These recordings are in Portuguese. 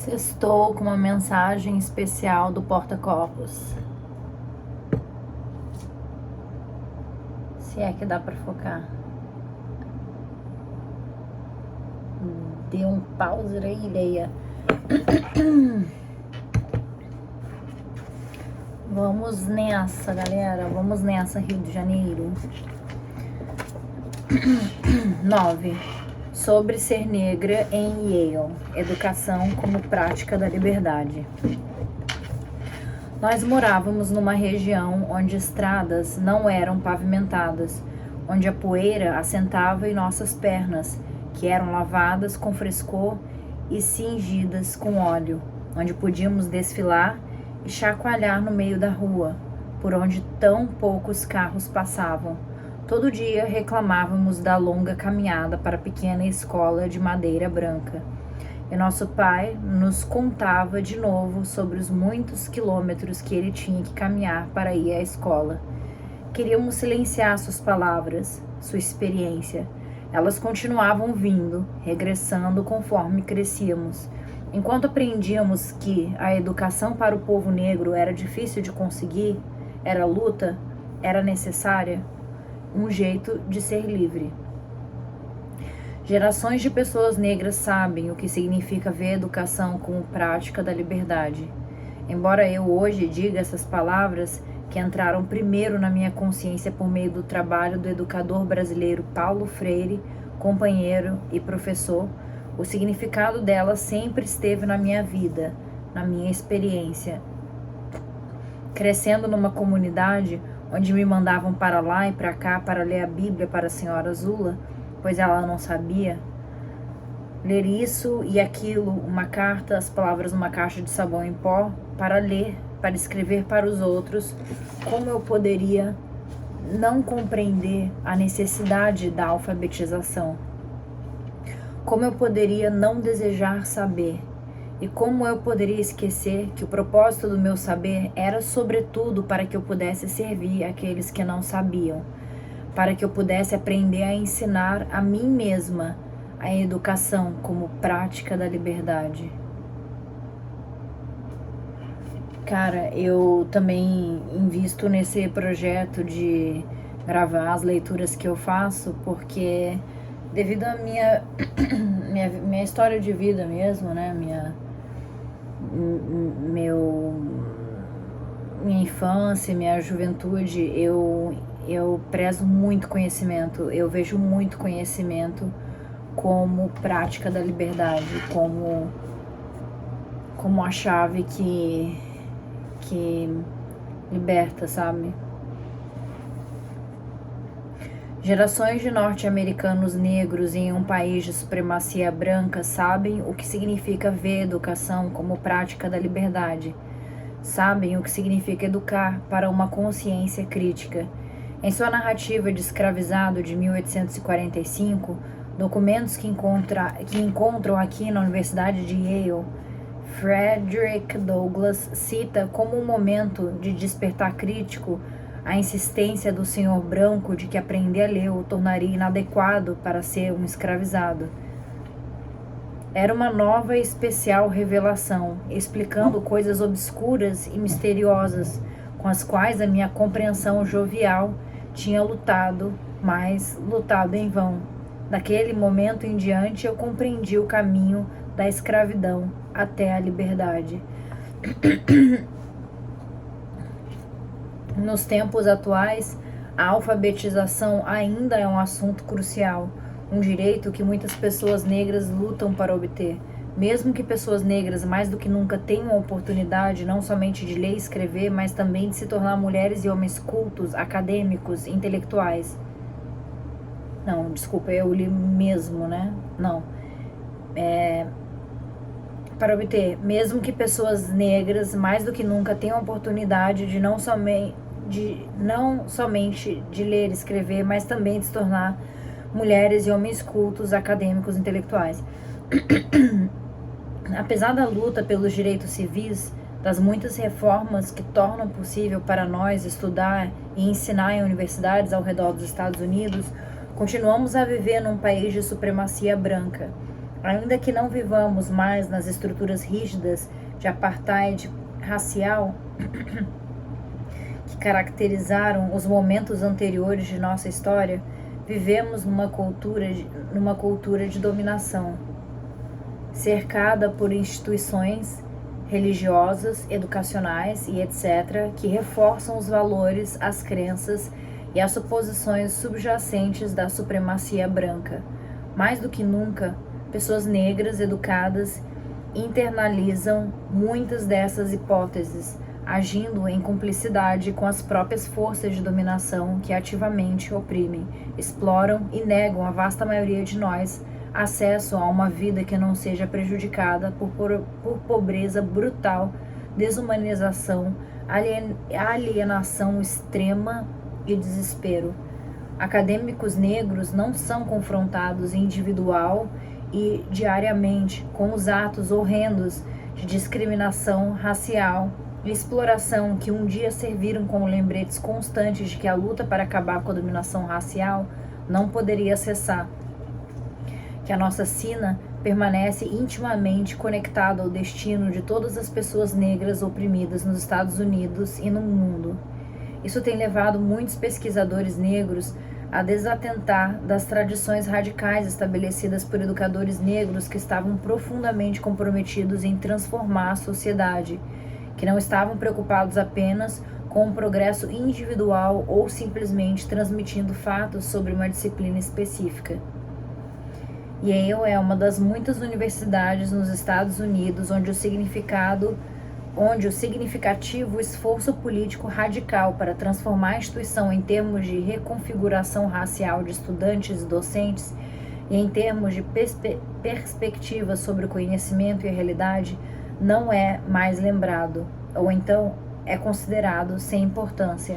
Sextou com uma mensagem especial do porta-copos. Se é que dá pra focar. Dê um pause aí, Leia. Vamos nessa, galera. Vamos nessa, Rio de Janeiro. 9. Sobre ser negra em Yale. Educação como prática da liberdade. Nós morávamos numa região onde estradas não eram pavimentadas, onde a poeira assentava em nossas pernas, que eram lavadas com frescor e cingidas com óleo, onde podíamos desfilar e chacoalhar no meio da rua, por onde tão poucos carros passavam. Todo dia reclamávamos da longa caminhada para a pequena escola de madeira branca. E nosso pai nos contava de novo sobre os muitos quilômetros que ele tinha que caminhar para ir à escola. Queríamos silenciar suas palavras, sua experiência. Elas continuavam vindo, regressando conforme crescíamos. Enquanto aprendíamos que a educação para o povo negro era difícil de conseguir, era luta, era necessária, um jeito de ser livre. Gerações de pessoas negras sabem o que significa ver a educação como prática da liberdade. Embora eu hoje diga essas palavras que entraram primeiro na minha consciência por meio do trabalho do educador brasileiro Paulo Freire, companheiro e professor, o significado delas sempre esteve na minha vida, na minha experiência. Crescendo numa comunidade onde me mandavam para lá e para cá para ler a Bíblia para a senhora Zula, pois ela não sabia, ler isso e aquilo, uma carta, as palavras numa caixa de sabão em pó, para ler, para escrever para os outros, como eu poderia não compreender a necessidade da alfabetização? Como eu poderia não desejar saber? E como eu poderia esquecer que o propósito do meu saber era, sobretudo, para que eu pudesse servir aqueles que não sabiam, para que eu pudesse aprender a ensinar a mim mesma a educação como prática da liberdade. Cara, eu também invisto nesse projeto de gravar as leituras que eu faço, porque devido à minha história de vida mesmo, né, minha infância, minha juventude, eu prezo muito conhecimento, eu vejo muito conhecimento como prática da liberdade, como a chave que liberta, sabe? Gerações de norte-americanos negros em um país de supremacia branca sabem o que significa ver a educação como prática da liberdade. Sabem o que significa educar para uma consciência crítica. Em sua narrativa de Escravizado de 1845, documentos que encontram aqui na Universidade de Yale, Frederick Douglass cita como um momento de despertar crítico a insistência do senhor branco de que aprender a ler o tornaria inadequado para ser um escravizado. Era uma nova e especial revelação, explicando coisas obscuras e misteriosas, com as quais a minha compreensão jovial tinha lutado, mas lutado em vão. Daquele momento em diante eu compreendi o caminho da escravidão até a liberdade. Nos tempos atuais, a alfabetização ainda é um assunto crucial, um direito que muitas pessoas negras lutam para obter. Mesmo que pessoas negras mais do que nunca tenham a oportunidade não somente de ler e escrever, mas também de se tornar mulheres e homens cultos, acadêmicos, intelectuais. Não, desculpa, eu li mesmo, né? Não. Para obter, mesmo que pessoas negras mais do que nunca tenham a oportunidade de não somente de ler e escrever, mas também de se tornar mulheres e homens cultos, acadêmicos, intelectuais. Apesar da luta pelos direitos civis, das muitas reformas que tornam possível para nós estudar e ensinar em universidades ao redor dos Estados Unidos, continuamos a viver num país de supremacia branca. Ainda que não vivamos mais nas estruturas rígidas de apartheid racial que caracterizaram os momentos anteriores de nossa história, vivemos numa cultura de dominação, cercada por instituições religiosas, educacionais e etc., que reforçam os valores, as crenças e as suposições subjacentes da supremacia branca. Mais do que nunca, pessoas negras educadas internalizam muitas dessas hipóteses, agindo em cumplicidade com as próprias forças de dominação que ativamente oprimem, exploram e negam à vasta maioria de nós acesso a uma vida que não seja prejudicada por pobreza brutal, desumanização, alienação extrema e desespero. Acadêmicos negros não são confrontados individual e diariamente com os atos horrendos de discriminação racial e exploração que um dia serviram como lembretes constantes de que a luta para acabar com a dominação racial não poderia cessar, que a nossa sina permanece intimamente conectada ao destino de todas as pessoas negras oprimidas nos Estados Unidos e no mundo. Isso tem levado muitos pesquisadores negros a desatentar das tradições radicais estabelecidas por educadores negros que estavam profundamente comprometidos em transformar a sociedade, que não estavam preocupados apenas com o progresso individual ou simplesmente transmitindo fatos sobre uma disciplina específica. Yale é uma das muitas universidades nos Estados Unidos onde o significativo esforço político radical para transformar a instituição em termos de reconfiguração racial de estudantes e docentes e em termos de perspectiva sobre o conhecimento e a realidade não é mais lembrado, ou então é considerado sem importância.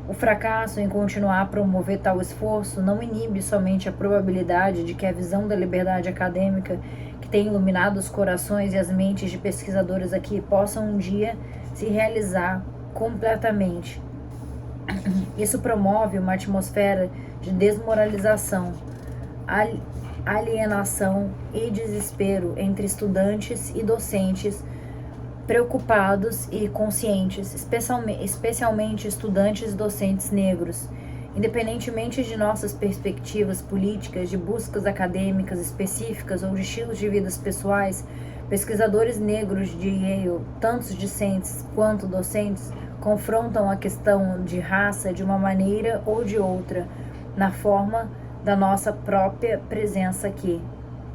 O fracasso em continuar a promover tal esforço não inibe somente a probabilidade de que a visão da liberdade acadêmica que tem iluminado os corações e as mentes de pesquisadores aqui possa um dia se realizar completamente. Isso promove uma atmosfera de desmoralização, alienação e desespero entre estudantes e docentes preocupados e conscientes, especialmente estudantes e docentes negros. Independentemente de nossas perspectivas políticas, de buscas acadêmicas específicas ou de estilos de vidas pessoais, pesquisadores negros de Yale, tanto discentes quanto docentes, confrontam a questão de raça de uma maneira ou de outra, na forma da nossa própria presença aqui.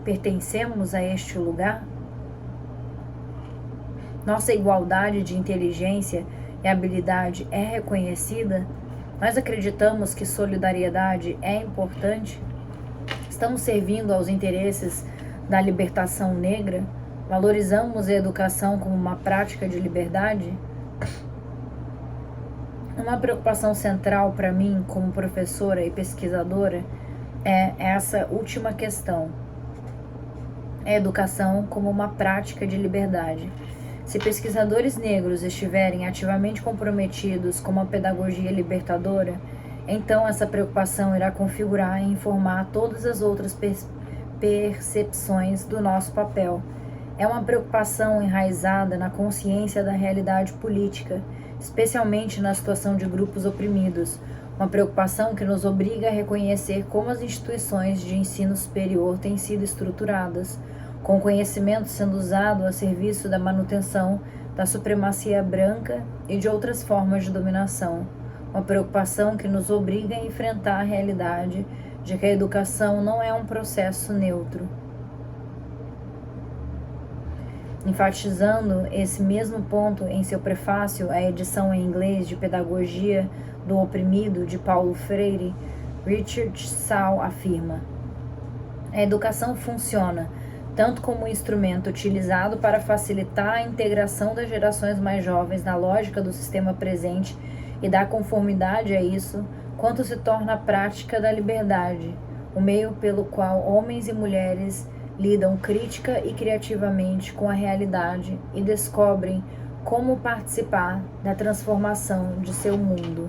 Pertencemos a este lugar? Nossa igualdade de inteligência e habilidade é reconhecida? Nós acreditamos que solidariedade é importante? Estamos servindo aos interesses da libertação negra? Valorizamos a educação como uma prática de liberdade? Uma preocupação central para mim, como professora e pesquisadora, é essa última questão. A educação como uma prática de liberdade. Se pesquisadores negros estiverem ativamente comprometidos com uma pedagogia libertadora, então essa preocupação irá configurar e informar todas as outras percepções do nosso papel. É uma preocupação enraizada na consciência da realidade política, especialmente na situação de grupos oprimidos, uma preocupação que nos obriga a reconhecer como as instituições de ensino superior têm sido estruturadas, com o conhecimento sendo usado a serviço da manutenção da supremacia branca e de outras formas de dominação. Uma preocupação que nos obriga a enfrentar a realidade de que a educação não é um processo neutro. Enfatizando esse mesmo ponto em seu prefácio à edição em inglês de Pedagogia do Oprimido, de Paulo Freire, Richard Saul afirma: a educação funciona tanto como um instrumento utilizado para facilitar a integração das gerações mais jovens na lógica do sistema presente e dar conformidade a isso, quanto se torna a prática da liberdade, o meio pelo qual homens e mulheres lidam crítica e criativamente com a realidade e descobrem como participar da transformação de seu mundo.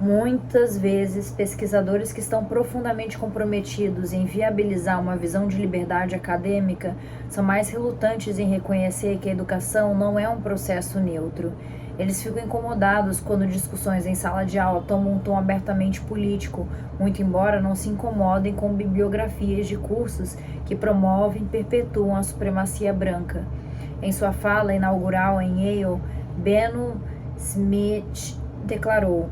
Muitas vezes, pesquisadores que estão profundamente comprometidos em viabilizar uma visão de liberdade acadêmica são mais relutantes em reconhecer que a educação não é um processo neutro. Eles ficam incomodados quando discussões em sala de aula tomam um tom abertamente político, muito embora não se incomodem com bibliografias de cursos que promovem e perpetuam a supremacia branca. Em sua fala inaugural em Yale, Benno Smith declarou: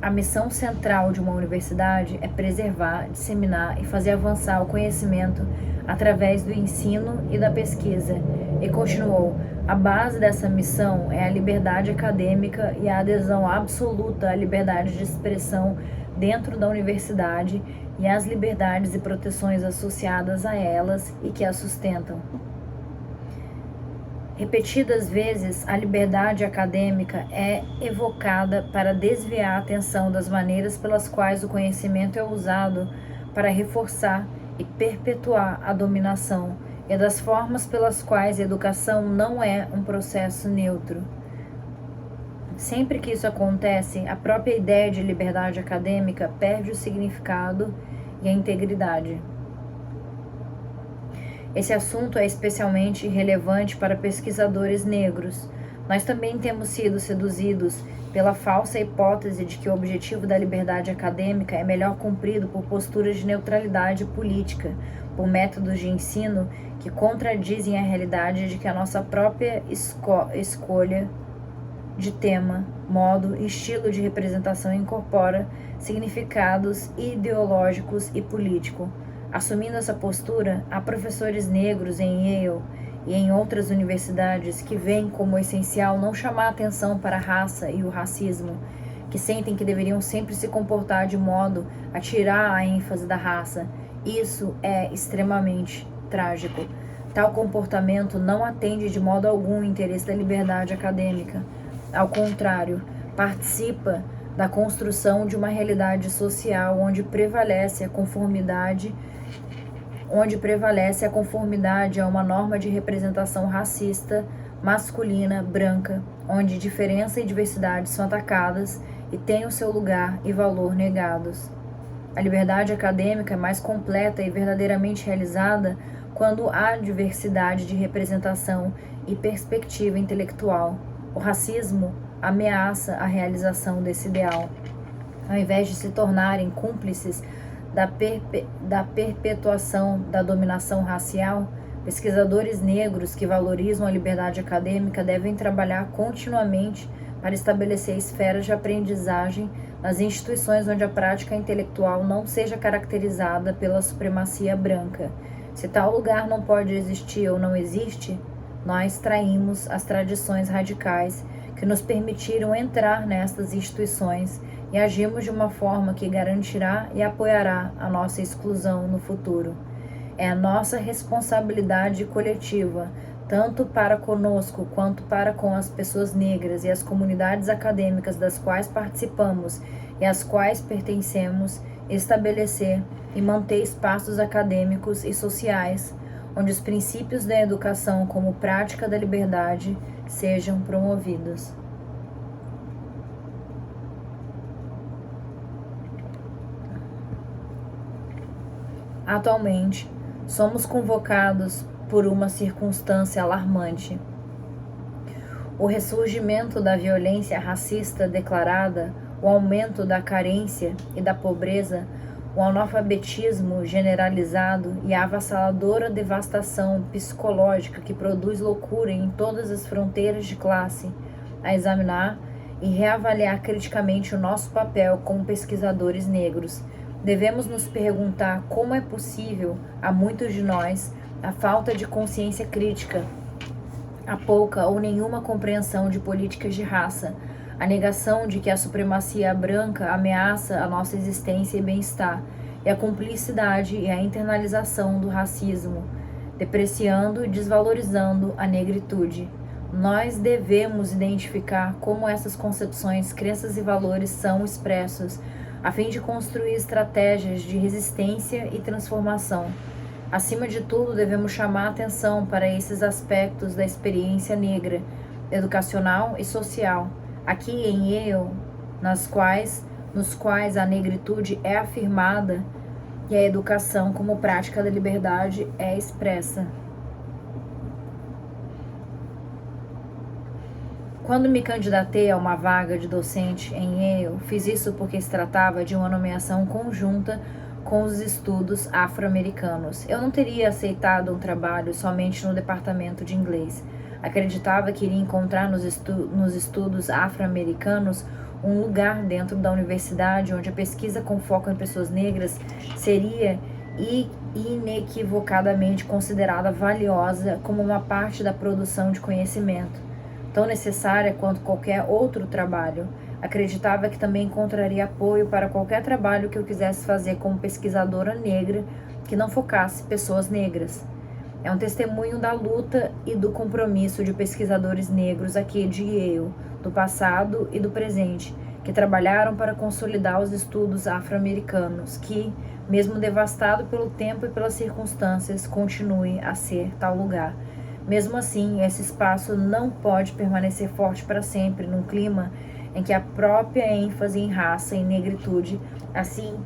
a missão central de uma universidade é preservar, disseminar e fazer avançar o conhecimento através do ensino e da pesquisa. E continuou: a base dessa missão é a liberdade acadêmica e a adesão absoluta à liberdade de expressão dentro da universidade e às liberdades e proteções associadas a elas e que a sustentam. Repetidas vezes, a liberdade acadêmica é evocada para desviar a atenção das maneiras pelas quais o conhecimento é usado para reforçar e perpetuar a dominação e das formas pelas quais a educação não é um processo neutro. Sempre que isso acontece, a própria ideia de liberdade acadêmica perde o significado e a integridade. Esse assunto é especialmente relevante para pesquisadores negros. Nós também temos sido seduzidos pela falsa hipótese de que o objetivo da liberdade acadêmica é melhor cumprido por posturas de neutralidade política, por métodos de ensino que contradizem a realidade de que a nossa própria escolha de tema, modo e estilo de representação incorpora significados ideológicos e políticos. Assumindo essa postura, há professores negros em Yale e em outras universidades que veem como essencial não chamar atenção para a raça e o racismo, que sentem que deveriam sempre se comportar de modo a tirar a ênfase da raça. Isso é extremamente trágico. Tal comportamento não atende de modo algum o interesse da liberdade acadêmica. Ao contrário, participa da construção de uma realidade social onde prevalece a conformidade a uma norma de representação racista, masculina, branca, onde diferença e diversidade são atacadas e têm o seu lugar e valor negados. A liberdade acadêmica é mais completa e verdadeiramente realizada quando há diversidade de representação e perspectiva intelectual. O racismo ameaça a realização desse ideal. Ao invés de se tornarem cúmplices da perpetuação da dominação racial, pesquisadores negros que valorizam a liberdade acadêmica devem trabalhar continuamente para estabelecer esferas de aprendizagem nas instituições onde a prática intelectual não seja caracterizada pela supremacia branca. Se tal lugar não pode existir ou não existe, nós traímos as tradições radicais que nos permitiram entrar nestas instituições e agimos de uma forma que garantirá e apoiará a nossa exclusão no futuro. É a nossa responsabilidade coletiva, tanto para conosco quanto para com as pessoas negras e as comunidades acadêmicas das quais participamos e às quais pertencemos, estabelecer e manter espaços acadêmicos e sociais onde os princípios da educação como prática da liberdade sejam promovidos. Atualmente, somos convocados por uma circunstância alarmante. O ressurgimento da violência racista declarada, o aumento da carência e da pobreza, o analfabetismo generalizado e a avassaladora devastação psicológica que produz loucura em todas as fronteiras de classe, a examinar e reavaliar criticamente o nosso papel como pesquisadores negros. Devemos nos perguntar como é possível, a muitos de nós, a falta de consciência crítica, a pouca ou nenhuma compreensão de políticas de raça, a negação de que a supremacia branca ameaça a nossa existência e bem-estar, e a cumplicidade e a internalização do racismo, depreciando e desvalorizando a negritude. Nós devemos identificar como essas concepções, crenças e valores são expressos, a fim de construir estratégias de resistência e transformação. Acima de tudo, devemos chamar a atenção para esses aspectos da experiência negra, educacional e social. Aqui em Yale, nos quais a negritude é afirmada e a educação como prática da liberdade é expressa. Quando me candidatei a uma vaga de docente em Yale, fiz isso porque se tratava de uma nomeação conjunta com os estudos afro-americanos. Eu não teria aceitado um trabalho somente no departamento de inglês. Acreditava que iria encontrar nos estudos afro-americanos um lugar dentro da universidade onde a pesquisa com foco em pessoas negras seria inequivocadamente considerada valiosa como uma parte da produção de conhecimento, tão necessária quanto qualquer outro trabalho. Acreditava que também encontraria apoio para qualquer trabalho que eu quisesse fazer como pesquisadora negra que não focasse pessoas negras. É um testemunho da luta e do compromisso de pesquisadores negros aqui de Yale, do passado e do presente, que trabalharam para consolidar os estudos afro-americanos, que, mesmo devastado pelo tempo e pelas circunstâncias, continue a ser tal lugar. Mesmo assim, esse espaço não pode permanecer forte para sempre num clima em que a própria ênfase em raça e negritude, assim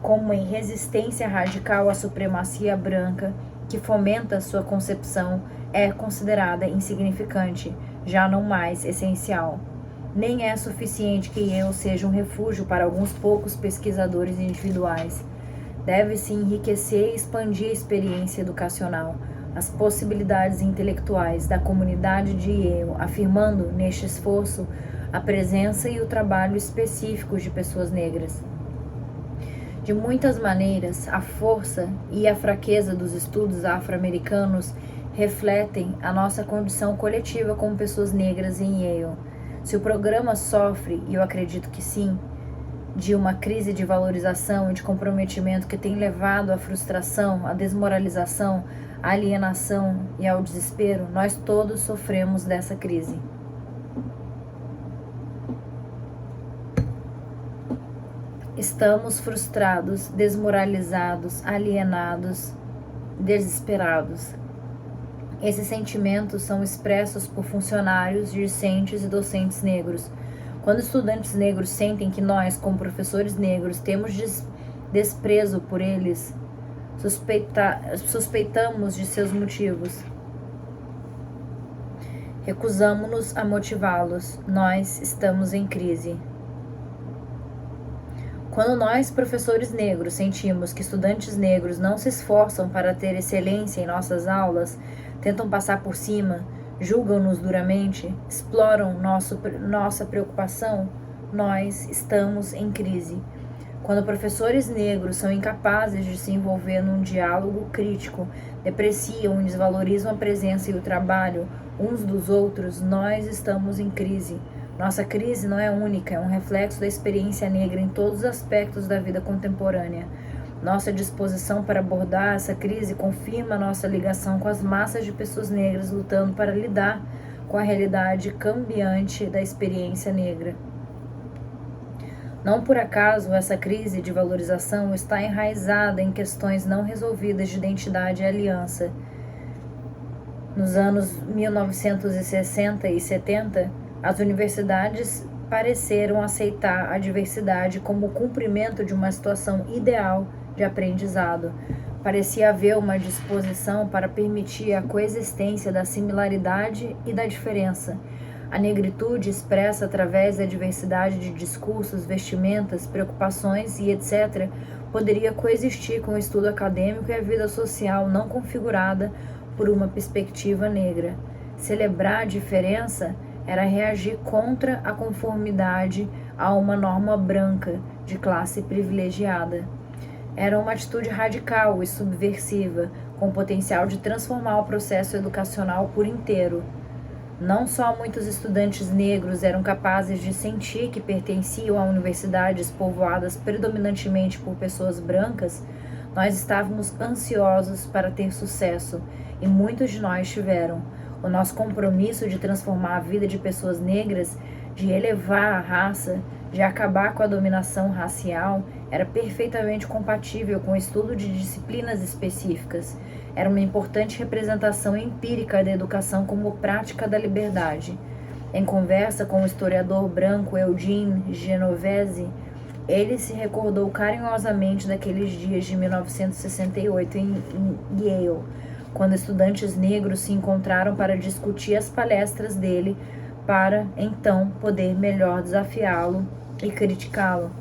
como em resistência radical à supremacia branca, que fomenta sua concepção, é considerada insignificante, já não mais essencial. Nem é suficiente que eu seja um refúgio para alguns poucos pesquisadores individuais. Deve-se enriquecer e expandir a experiência educacional, as possibilidades intelectuais da comunidade de Yale, afirmando, neste esforço, a presença e o trabalho específicos de pessoas negras. De muitas maneiras, a força e a fraqueza dos estudos afro-americanos refletem a nossa condição coletiva como pessoas negras em Yale. Se o programa sofre, e eu acredito que sim, de uma crise de valorização e de comprometimento que tem levado à frustração, à desmoralização, à alienação e ao desespero, nós todos sofremos dessa crise. Estamos frustrados, desmoralizados, alienados, desesperados. Esses sentimentos são expressos por funcionários, discentes e docentes negros. Quando estudantes negros sentem que nós, como professores negros, temos desprezo por eles, suspeitamos de seus motivos. Recusamo-nos a motivá-los. Nós estamos em crise. Quando nós, professores negros, sentimos que estudantes negros não se esforçam para ter excelência em nossas aulas, tentam passar por cima, julgam-nos duramente, exploram nossa preocupação, nós estamos em crise. Quando professores negros são incapazes de se envolver num diálogo crítico, depreciam e desvalorizam a presença e o trabalho uns dos outros, nós estamos em crise. Nossa crise não é única, é um reflexo da experiência negra em todos os aspectos da vida contemporânea. Nossa disposição para abordar essa crise confirma nossa ligação com as massas de pessoas negras lutando para lidar com a realidade cambiante da experiência negra. Não por acaso essa crise de valorização está enraizada em questões não resolvidas de identidade e aliança. Nos anos 1960 e 70, as universidades pareceram aceitar a diversidade como o cumprimento de uma situação ideal de aprendizado. Parecia haver uma disposição para permitir a coexistência da similaridade e da diferença. A negritude expressa através da diversidade de discursos, vestimentas, preocupações e etc., poderia coexistir com o estudo acadêmico e a vida social não configurada por uma perspectiva negra. Celebrar a diferença era reagir contra a conformidade a uma norma branca de classe privilegiada. Era uma atitude radical e subversiva, com potencial de transformar o processo educacional por inteiro. Não só muitos estudantes negros eram capazes de sentir que pertenciam a universidades povoadas predominantemente por pessoas brancas, nós estávamos ansiosos para ter sucesso, e muitos de nós tiveram. O nosso compromisso de transformar a vida de pessoas negras, de elevar a raça, de acabar com a dominação racial, era perfeitamente compatível com o estudo de disciplinas específicas. Era uma importante representação empírica da educação como prática da liberdade. Em conversa com o historiador branco Eugene Genovese, ele se recordou carinhosamente daqueles dias de 1968 em Yale, quando estudantes negros se encontraram para discutir as palestras dele, para então poder melhor desafiá-lo e criticá-lo,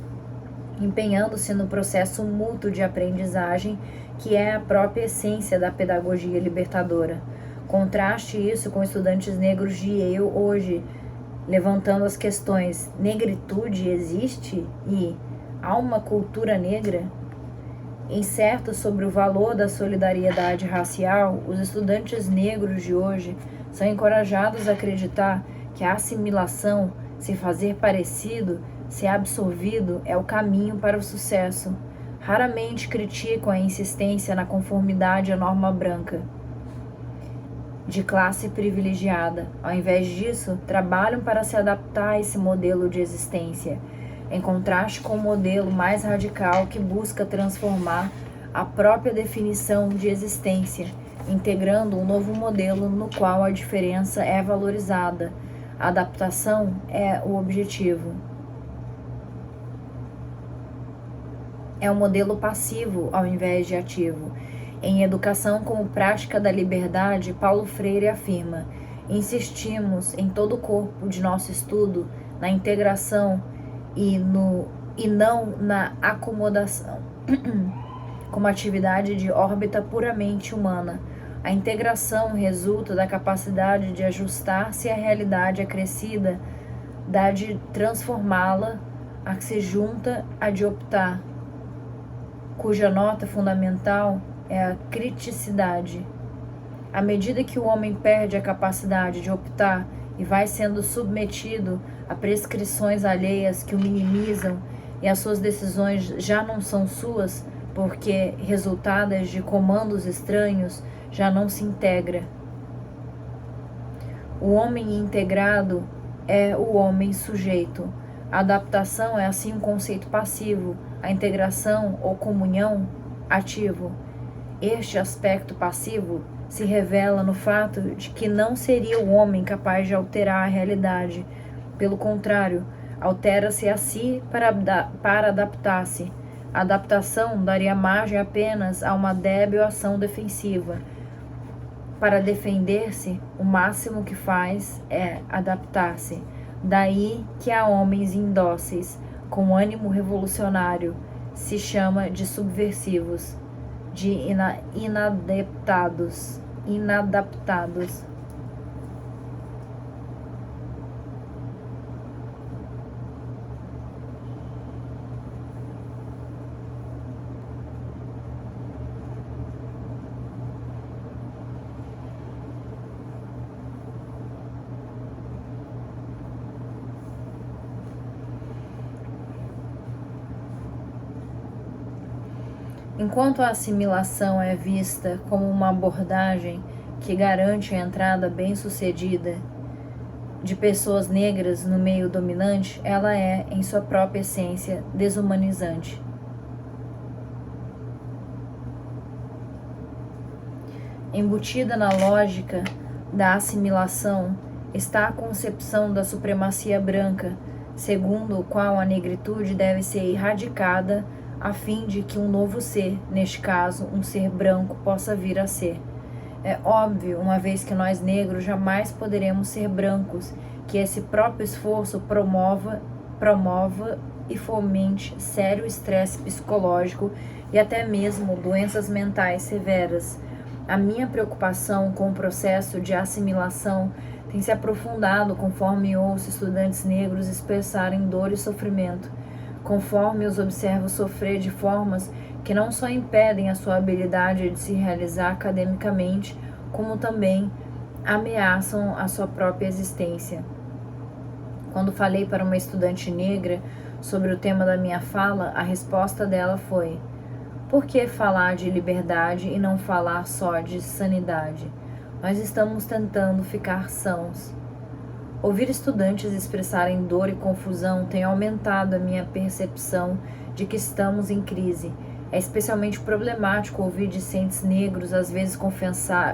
empenhando-se no processo mútuo de aprendizagem que é a própria essência da pedagogia libertadora. Contraste isso com estudantes negros de Yale hoje, levantando as questões: negritude existe e há uma cultura negra? Incertos sobre o valor da solidariedade racial, os estudantes negros de hoje são encorajados a acreditar que a assimilação, se fazer parecido, ser absorvido, é o caminho para o sucesso. Raramente criticam a insistência na conformidade à norma branca de classe privilegiada. Ao invés disso, trabalham para se adaptar a esse modelo de existência, em contraste com o modelo mais radical que busca transformar a própria definição de existência, integrando um novo modelo no qual a diferença é valorizada. A adaptação é o objetivo. É um modelo passivo ao invés de ativo. Em Educação como Prática da Liberdade, Paulo Freire afirma: insistimos em todo o corpo de nosso estudo na integração e não na acomodação, como atividade de órbita puramente humana. A integração resulta da capacidade de ajustar-se à realidade acrescida, da de transformá-la, a que se junta a de optar, cuja nota fundamental é a criticidade. À medida que o homem perde a capacidade de optar e vai sendo submetido a prescrições alheias que o minimizam, e as suas decisões já não são suas, porque resultadas de comandos estranhos, já não se integra. O homem integrado é o homem sujeito. A adaptação é assim um conceito passivo, a integração ou comunhão ativo. Este aspecto passivo se revela no fato de que não seria o homem capaz de alterar a realidade. Pelo contrário, altera-se a si para adaptar-se. A adaptação daria margem apenas a uma débil ação defensiva. Para defender-se, o máximo que faz é adaptar-se. Daí que há homens indóceis, com ânimo revolucionário, se chama de subversivos, de inadaptados. Enquanto a assimilação é vista como uma abordagem que garante a entrada bem-sucedida de pessoas negras no meio dominante, ela é, em sua própria essência, desumanizante. Embutida na lógica da assimilação está a concepção da supremacia branca, segundo o qual a negritude deve ser erradicada a fim de que um novo ser, neste caso, um ser branco, possa vir a ser. É óbvio, uma vez que nós negros jamais poderemos ser brancos, que esse próprio esforço promova e fomente sério estresse psicológico e até mesmo doenças mentais severas. A minha preocupação com o processo de assimilação tem se aprofundado conforme ouço estudantes negros expressarem dor e sofrimento, conforme os observo sofrer de formas que não só impedem a sua habilidade de se realizar academicamente, como também ameaçam a sua própria existência. Quando falei para uma estudante negra sobre o tema da minha fala, a resposta dela foi: por que falar de liberdade e não falar só de sanidade? Nós estamos tentando ficar sãos. Ouvir estudantes expressarem dor e confusão tem aumentado a minha percepção de que estamos em crise. É especialmente problemático ouvir discentes negros às vezes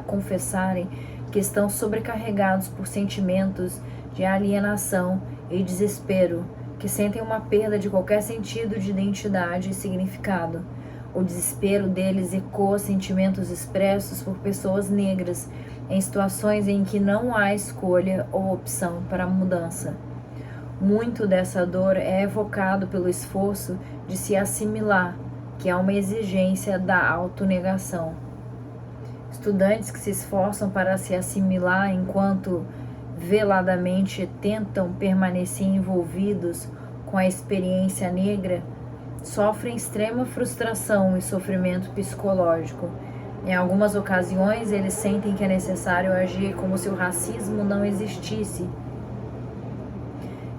confessarem que estão sobrecarregados por sentimentos de alienação e desespero, que sentem uma perda de qualquer sentido de identidade e significado. O desespero deles ecoa sentimentos expressos por pessoas negras em situações em que não há escolha ou opção para a mudança. Muito dessa dor é evocado pelo esforço de se assimilar, que é uma exigência da autonegação. Estudantes que se esforçam para se assimilar enquanto veladamente tentam permanecer envolvidos com a experiência negra sofrem extrema frustração e sofrimento psicológico. Em algumas ocasiões, eles sentem que é necessário agir como se o racismo não existisse,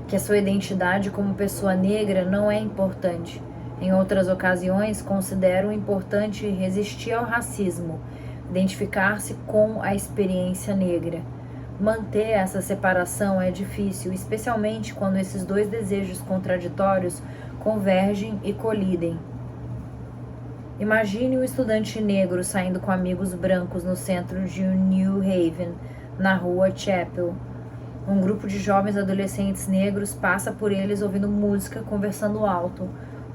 que a sua identidade como pessoa negra não é importante. Em outras ocasiões, consideram importante resistir ao racismo, identificar-se com a experiência negra. Manter essa separação é difícil, especialmente quando esses dois desejos contraditórios convergem e colidem. Imagine um estudante negro saindo com amigos brancos no centro de New Haven, na rua Chapel. Um grupo de jovens adolescentes negros passa por eles ouvindo música, conversando alto.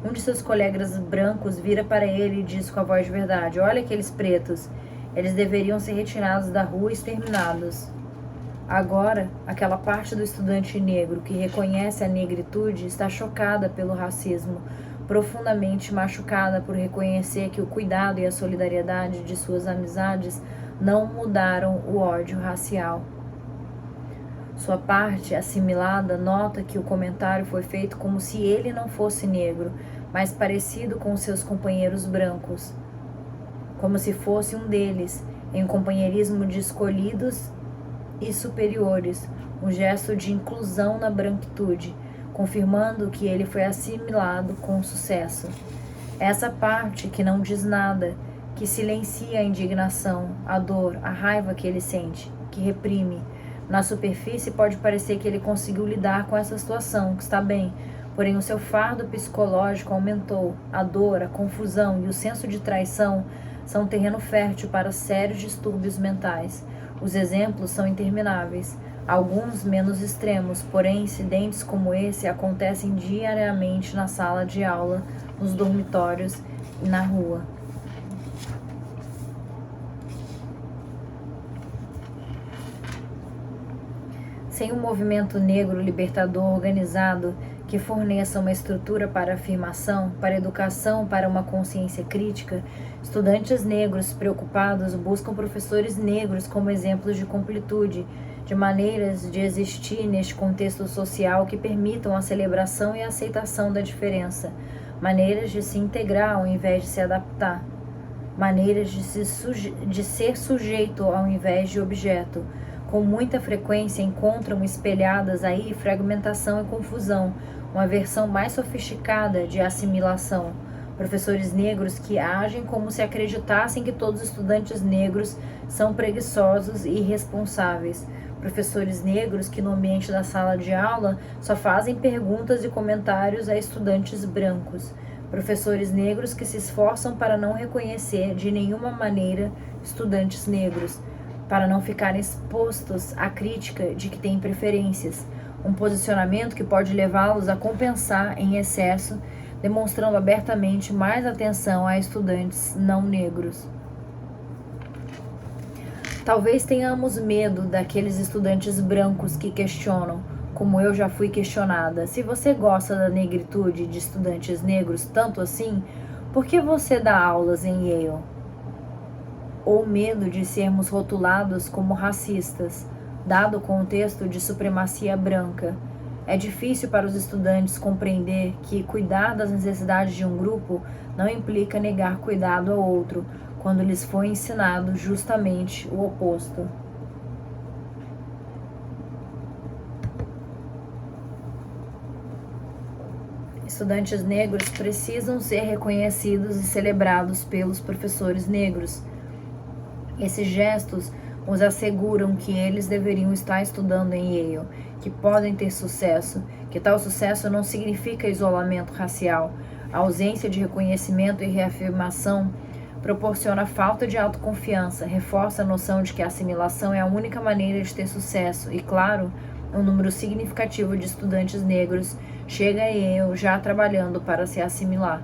Um de seus colegas brancos vira para ele e diz com a voz de verdade: "Olha aqueles pretos, eles deveriam ser retirados da rua e exterminados." Agora, aquela parte do estudante negro que reconhece a negritude está chocada pelo racismo, profundamente machucada por reconhecer que o cuidado e a solidariedade de suas amizades não mudaram o ódio racial. Sua parte assimilada nota que o comentário foi feito como se ele não fosse negro, mas parecido com seus companheiros brancos, como se fosse um deles, em um companheirismo de escolhidos e superiores, um gesto de inclusão na branquitude, confirmando que ele foi assimilado com sucesso. Essa parte que não diz nada, que silencia a indignação, a dor, a raiva que ele sente, que reprime. Na superfície pode parecer que ele conseguiu lidar com essa situação, que está bem, porém o seu fardo psicológico aumentou. A dor, a confusão e o senso de traição são um terreno fértil para sérios distúrbios mentais. Os exemplos são intermináveis, alguns menos extremos, porém incidentes como esse acontecem diariamente na sala de aula, nos dormitórios e na rua. Sem um movimento negro libertador organizado que forneça uma estrutura para afirmação, para educação, para uma consciência crítica, estudantes negros preocupados buscam professores negros como exemplos de completude, de maneiras de existir neste contexto social que permitam a celebração e a aceitação da diferença, maneiras de se integrar ao invés de se adaptar, maneiras de ser sujeito ao invés de objeto. Com muita frequência encontram espelhadas aí fragmentação e confusão, uma versão mais sofisticada de assimilação. Professores negros que agem como se acreditassem que todos os estudantes negros são preguiçosos e irresponsáveis. Professores negros que no ambiente da sala de aula só fazem perguntas e comentários a estudantes brancos. Professores negros que se esforçam para não reconhecer de nenhuma maneira estudantes negros, para não ficarem expostos à crítica de que têm preferências, um posicionamento que pode levá-los a compensar em excesso, demonstrando abertamente mais atenção a estudantes não negros. Talvez tenhamos medo daqueles estudantes brancos que questionam, como eu já fui questionada: se você gosta da negritude de estudantes negros tanto assim, por que você dá aulas em Yale? Ou medo de sermos rotulados como racistas, dado o contexto de supremacia branca. É difícil para os estudantes compreender que cuidar das necessidades de um grupo não implica negar cuidado ao outro, quando lhes foi ensinado justamente o oposto. Estudantes negros precisam ser reconhecidos e celebrados pelos professores negros. Esses gestos os asseguram que eles deveriam estar estudando em Yale, que podem ter sucesso, que tal sucesso não significa isolamento racial. A ausência de reconhecimento e reafirmação proporciona falta de autoconfiança, reforça a noção de que a assimilação é a única maneira de ter sucesso e, claro, um número significativo de estudantes negros chega a Yale já trabalhando para se assimilar.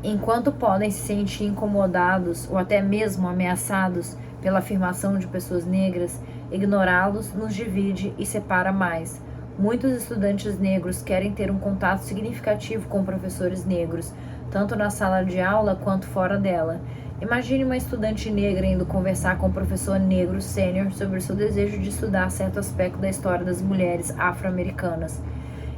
Enquanto podem se sentir incomodados ou até mesmo ameaçados pela afirmação de pessoas negras, ignorá-los nos divide e separa mais. Muitos estudantes negros querem ter um contato significativo com professores negros, tanto na sala de aula quanto fora dela. Imagine uma estudante negra indo conversar com um professor negro sênior sobre seu desejo de estudar certo aspecto da história das mulheres afro-americanas.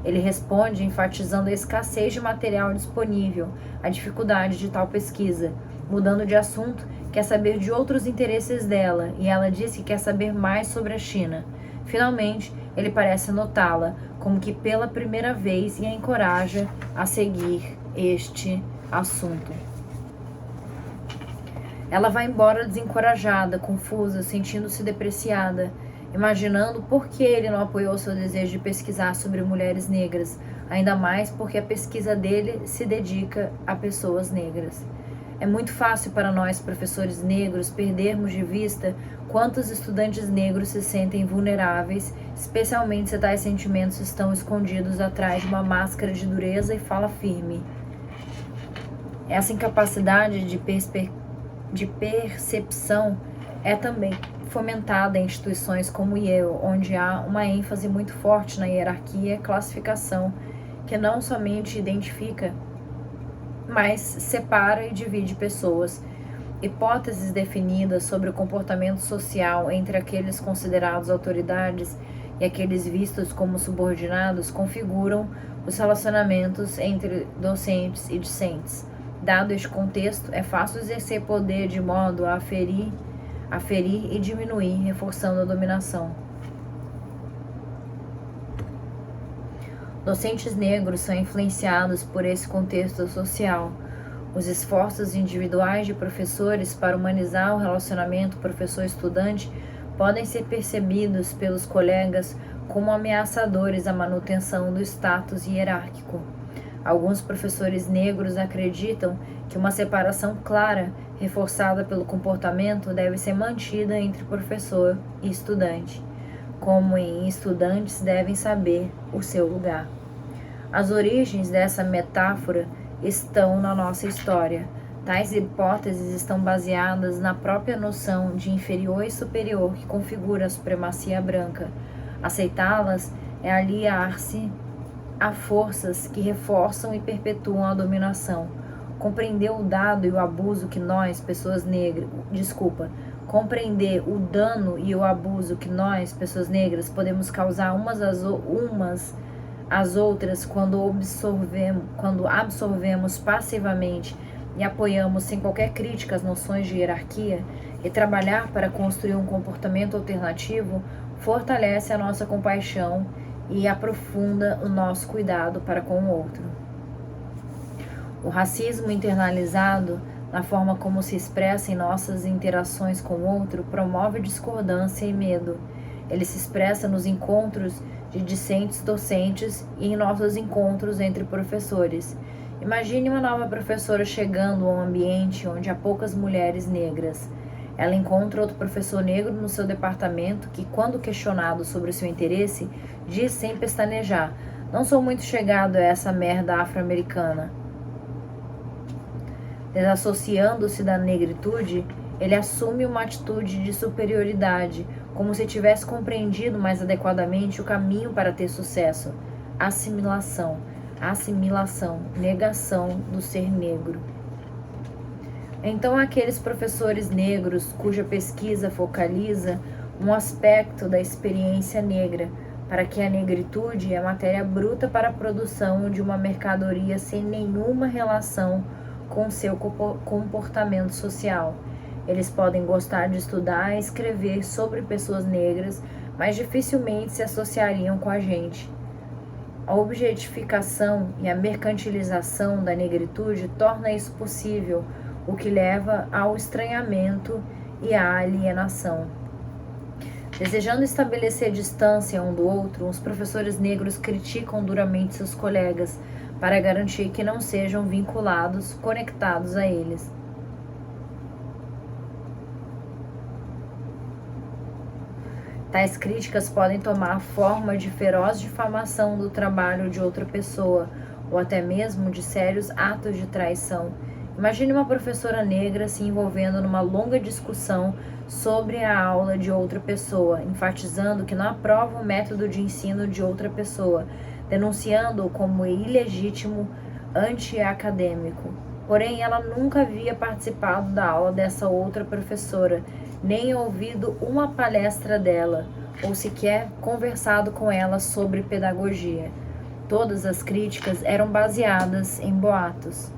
Ele responde enfatizando a escassez de material disponível, a dificuldade de tal pesquisa. Mudando de assunto, quer saber de outros interesses dela, e ela diz que quer saber mais sobre a China. Finalmente, ele parece notá-la, como que pela primeira vez, e a encoraja a seguir este assunto. Ela vai embora desencorajada, confusa, sentindo-se depreciada, imaginando por que ele não apoiou seu desejo de pesquisar sobre mulheres negras, ainda mais porque a pesquisa dele se dedica a pessoas negras. É muito fácil para nós, professores negros, perdermos de vista quantos estudantes negros se sentem vulneráveis, especialmente se tais sentimentos estão escondidos atrás de uma máscara de dureza e fala firme. Essa incapacidade de percepção é também fomentada em instituições como Yale, onde há uma ênfase muito forte na hierarquia e classificação, que não somente identifica, mas separa e divide pessoas. Hipóteses definidas sobre o comportamento social entre aqueles considerados autoridades e aqueles vistos como subordinados configuram os relacionamentos entre docentes e discentes. Dado este contexto, é fácil exercer poder de modo a aferir e diminuir, reforçando a dominação. Docentes negros são influenciados por esse contexto social. Os esforços individuais de professores para humanizar o relacionamento professor-estudante podem ser percebidos pelos colegas como ameaçadores à manutenção do status hierárquico. Alguns professores negros acreditam que uma separação clara, reforçada pelo comportamento, deve ser mantida entre professor e estudante, como em estudantes devem saber o seu lugar. As origens dessa metáfora estão na nossa história. Tais hipóteses estão baseadas na própria noção de inferior e superior que configura a supremacia branca. Aceitá-las é aliar-se a forças que reforçam e perpetuam a dominação. Compreender o dado e o abuso que nós, pessoas negras, compreender o dano e o abuso que nós, pessoas negras, podemos causar umas às outras quando absorvemos passivamente e apoiamos sem qualquer crítica as noções de hierarquia, e trabalhar para construir um comportamento alternativo fortalece a nossa compaixão e aprofunda o nosso cuidado para com o outro. O racismo internalizado, na forma como se expressa em nossas interações com o outro, promove discordância e medo. Ele se expressa nos encontros de discentes docentes e em nossos encontros entre professores. Imagine uma nova professora chegando a um ambiente onde há poucas mulheres negras. Ela encontra outro professor negro no seu departamento que, quando questionado sobre seu interesse, diz sem pestanejar: "Não sou muito chegado a essa merda afro-americana." Desassociando-se da negritude, ele assume uma atitude de superioridade, como se tivesse compreendido mais adequadamente o caminho para ter sucesso. Assimilação, negação do ser negro. Então, aqueles professores negros cuja pesquisa focaliza um aspecto da experiência negra, para que a negritude é matéria bruta para a produção de uma mercadoria sem nenhuma relação com seu comportamento social. Eles podem gostar de estudar e escrever sobre pessoas negras, mas dificilmente se associariam com a gente. A objetificação e a mercantilização da negritude torna isso possível, o que leva ao estranhamento e à alienação. Desejando estabelecer distância um do outro, os professores negros criticam duramente seus colegas para garantir que não sejam vinculados, conectados a eles. Tais críticas podem tomar a forma de feroz difamação do trabalho de outra pessoa, ou até mesmo de sérios atos de traição. Imagine uma professora negra se envolvendo numa longa discussão sobre a aula de outra pessoa, enfatizando que não aprova o método de ensino de outra pessoa, denunciando-o como ilegítimo, anti-acadêmico. Porém, ela nunca havia participado da aula dessa outra professora, nem ouvido uma palestra dela, ou sequer conversado com ela sobre pedagogia. Todas as críticas eram baseadas em boatos.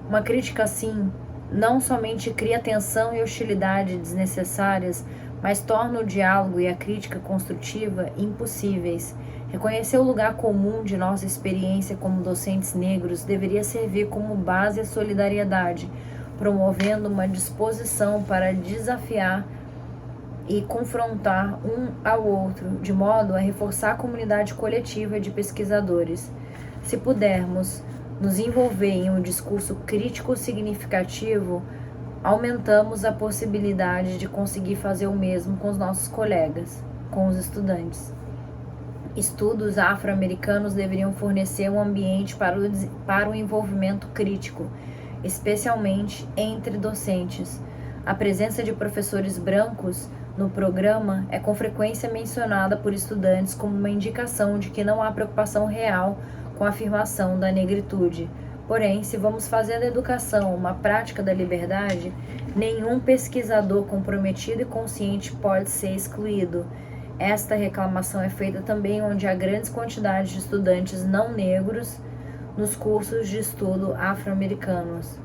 Uma crítica assim não somente cria tensão e hostilidade desnecessárias, mas torna o diálogo e a crítica construtiva impossíveis. Reconhecer o lugar comum de nossa experiência como docentes negros deveria servir como base à solidariedade, promovendo uma disposição para desafiar e confrontar um ao outro, de modo a reforçar a comunidade coletiva de pesquisadores. Se pudermos nos envolver em um discurso crítico significativo, aumentamos a possibilidade de conseguir fazer o mesmo com os nossos colegas, com os estudantes. Estudos afro-americanos deveriam fornecer um ambiente para o envolvimento crítico, especialmente entre docentes. A presença de professores brancos no programa é com frequência mencionada por estudantes como uma indicação de que não há preocupação real com a afirmação da negritude. Porém, se vamos fazer da educação uma prática da liberdade, nenhum pesquisador comprometido e consciente pode ser excluído. Esta reclamação é feita também onde há grandes quantidades de estudantes não negros nos cursos de estudo afro-americanos.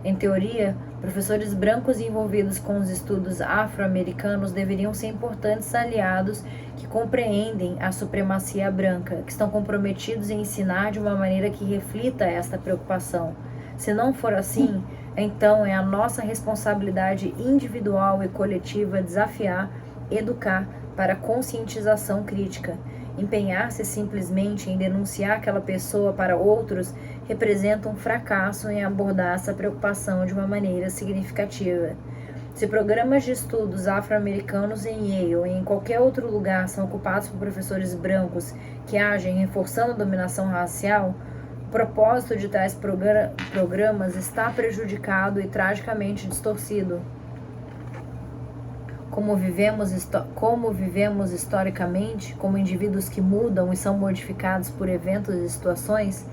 Em teoria, professores brancos envolvidos com os estudos afro-americanos deveriam ser importantes aliados que compreendem a supremacia branca, que estão comprometidos em ensinar de uma maneira que reflita esta preocupação. Se não for assim, então é a nossa responsabilidade individual e coletiva desafiar, educar para conscientização crítica. Empenhar-se simplesmente em denunciar aquela pessoa para outros representa um fracasso em abordar essa preocupação de uma maneira significativa. Se programas de estudos afro-americanos em Yale ou em qualquer outro lugar são ocupados por professores brancos que agem reforçando a dominação racial, o propósito de tais programas está prejudicado e tragicamente distorcido. Como vivemos historicamente, como indivíduos que mudam e são modificados por eventos e situações,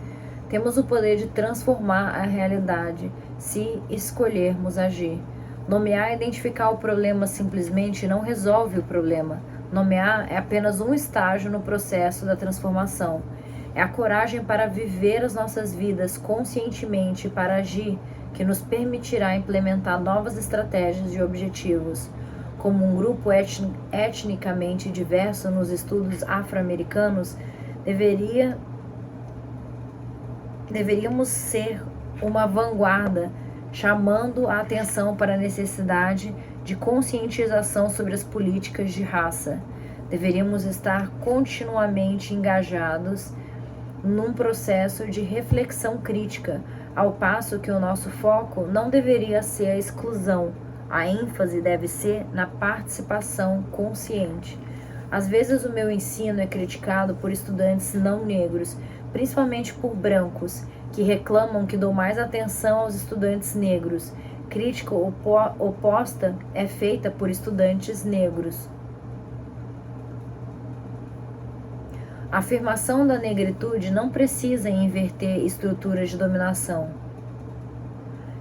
temos o poder de transformar a realidade, se escolhermos agir. Nomear e identificar o problema simplesmente não resolve o problema. Nomear é apenas um estágio no processo da transformação. É a coragem para viver as nossas vidas conscientemente e para agir que nos permitirá implementar novas estratégias e objetivos. Como um grupo etnicamente diverso nos estudos afro-americanos, deveríamos ser uma vanguarda, chamando a atenção para a necessidade de conscientização sobre as políticas de raça. Deveríamos estar continuamente engajados num processo de reflexão crítica, ao passo que o nosso foco não deveria ser a exclusão. A ênfase deve ser na participação consciente. Às vezes o meu ensino é criticado por estudantes não negros, principalmente por brancos, que reclamam que dou mais atenção aos estudantes negros. Crítica oposta é feita por estudantes negros. A afirmação da negritude não precisa inverter estruturas de dominação,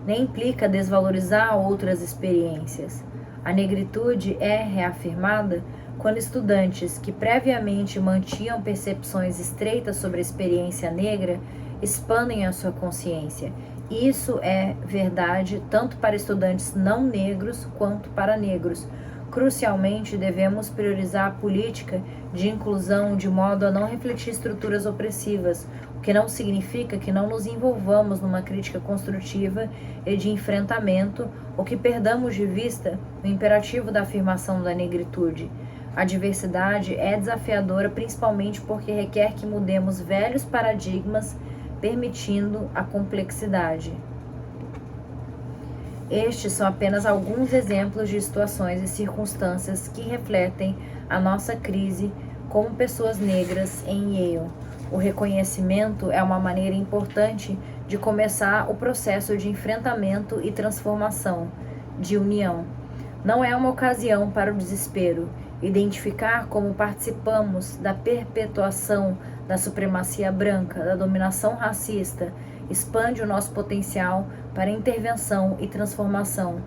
nem implica desvalorizar outras experiências. A negritude é reafirmada quando estudantes que previamente mantinham percepções estreitas sobre a experiência negra expandem a sua consciência. Isso é verdade tanto para estudantes não negros quanto para negros. Crucialmente, devemos priorizar a política de inclusão de modo a não refletir estruturas opressivas, o que não significa que não nos envolvamos numa crítica construtiva e de enfrentamento ou que perdamos de vista o imperativo da afirmação da negritude. A diversidade é desafiadora principalmente porque requer que mudemos velhos paradigmas, permitindo a complexidade. Estes são apenas alguns exemplos de situações e circunstâncias que refletem a nossa crise como pessoas negras em Yale. O reconhecimento é uma maneira importante de começar o processo de enfrentamento e transformação, de união. Não é uma ocasião para o desespero. Identificar como participamos da perpetuação da supremacia branca, da dominação racista, expande o nosso potencial para intervenção e transformação.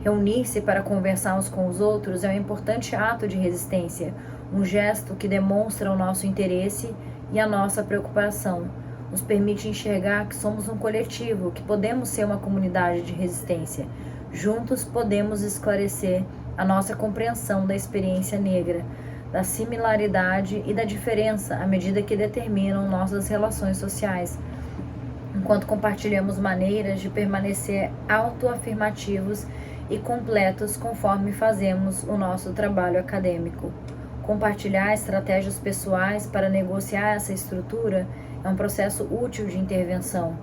Reunir-se para conversar uns com os outros é um importante ato de resistência, um gesto que demonstra o nosso interesse e a nossa preocupação. Nos permite enxergar que somos um coletivo, que podemos ser uma comunidade de resistência. Juntos podemos esclarecer a nossa compreensão da experiência negra, da similaridade e da diferença à medida que determinam nossas relações sociais, enquanto compartilhamos maneiras de permanecer autoafirmativos e completos conforme fazemos o nosso trabalho acadêmico. Compartilhar estratégias pessoais para negociar essa estrutura é um processo útil de intervenção.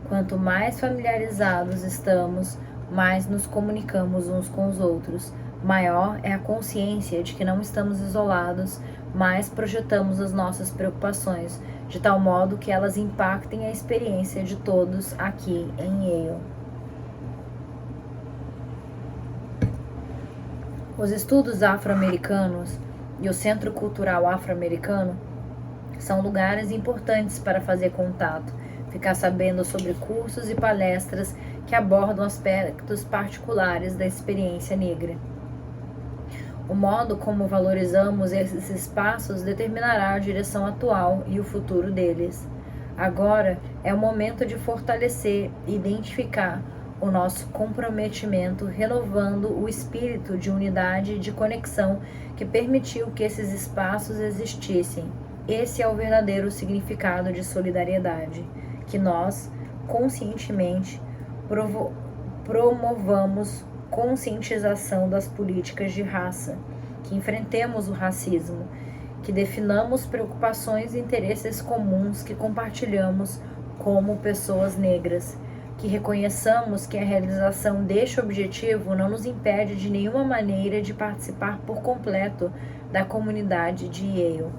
Quanto mais familiarizados estamos, mais nos comunicamos uns com os outros. Maior é a consciência de que não estamos isolados, mais projetamos as nossas preocupações, de tal modo que elas impactem a experiência de todos aqui em Yale. Os estudos afro-americanos e o Centro Cultural Afro-Americano são lugares importantes para fazer contato, ficar sabendo sobre cursos e palestras que abordam aspectos particulares da experiência negra. O modo como valorizamos esses espaços determinará a direção atual e o futuro deles. Agora é o momento de fortalecer e identificar o nosso comprometimento, renovando o espírito de unidade e de conexão que permitiu que esses espaços existissem. Esse é o verdadeiro significado de solidariedade, que nós, conscientemente, promovamos conscientização das políticas de raça, que enfrentemos o racismo, que definamos preocupações e interesses comuns que compartilhamos como pessoas negras, que reconheçamos que a realização deste objetivo não nos impede de nenhuma maneira de participar por completo da comunidade de Yale.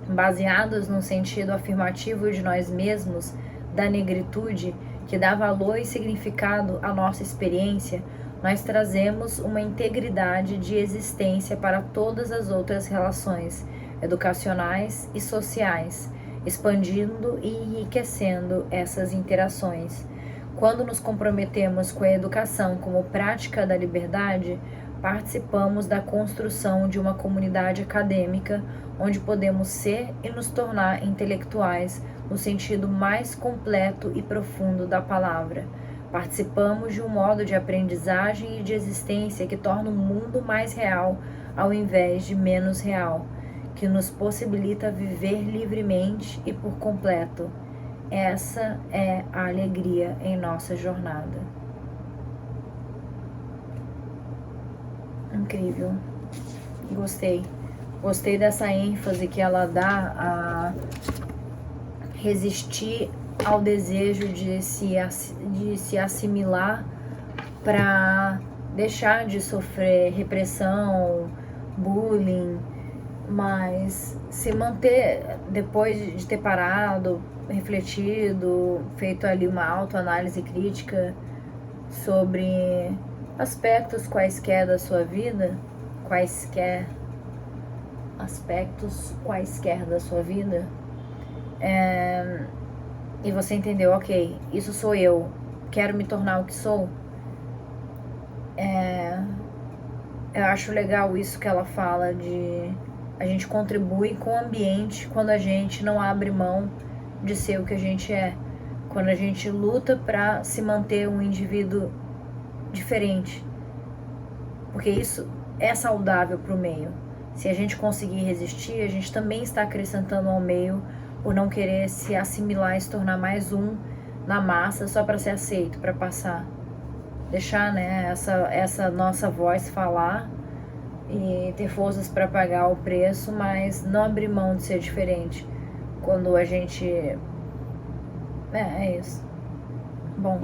Baseados no sentido afirmativo de nós mesmos, da negritude, que dá valor e significado à nossa experiência, nós trazemos uma integridade de existência para todas as outras relações, educacionais e sociais, expandindo e enriquecendo essas interações. Quando nos comprometemos com a educação como prática da liberdade, participamos da construção de uma comunidade acadêmica onde podemos ser e nos tornar intelectuais no sentido mais completo e profundo da palavra. Participamos de um modo de aprendizagem e de existência que torna o mundo mais real ao invés de menos real, que nos possibilita viver livremente e por completo. Essa é a alegria em nossa jornada. Incrível. Gostei. Gostei dessa ênfase que ela dá a resistir ao desejo de se assimilar para deixar de sofrer repressão, bullying, mas se manter depois de ter parado, refletido, feito ali uma autoanálise crítica sobre aspectos quaisquer da sua vida, aspectos quaisquer da sua vida, e você entendeu, ok, isso sou eu, quero me tornar o que sou. Eu acho legal isso que ela fala de a gente contribui com o ambiente quando a gente não abre mão de ser o que a gente é, quando a gente luta para se manter um indivíduo diferente, porque isso é saudável para o meio. Se a gente conseguir resistir, a gente também está acrescentando ao meio por não querer se assimilar e se tornar mais um na massa só para ser aceito, para passar. Deixar, né, essa nossa voz falar e ter forças para pagar o preço, mas não abrir mão de ser diferente. Quando a gente... é isso. Bom...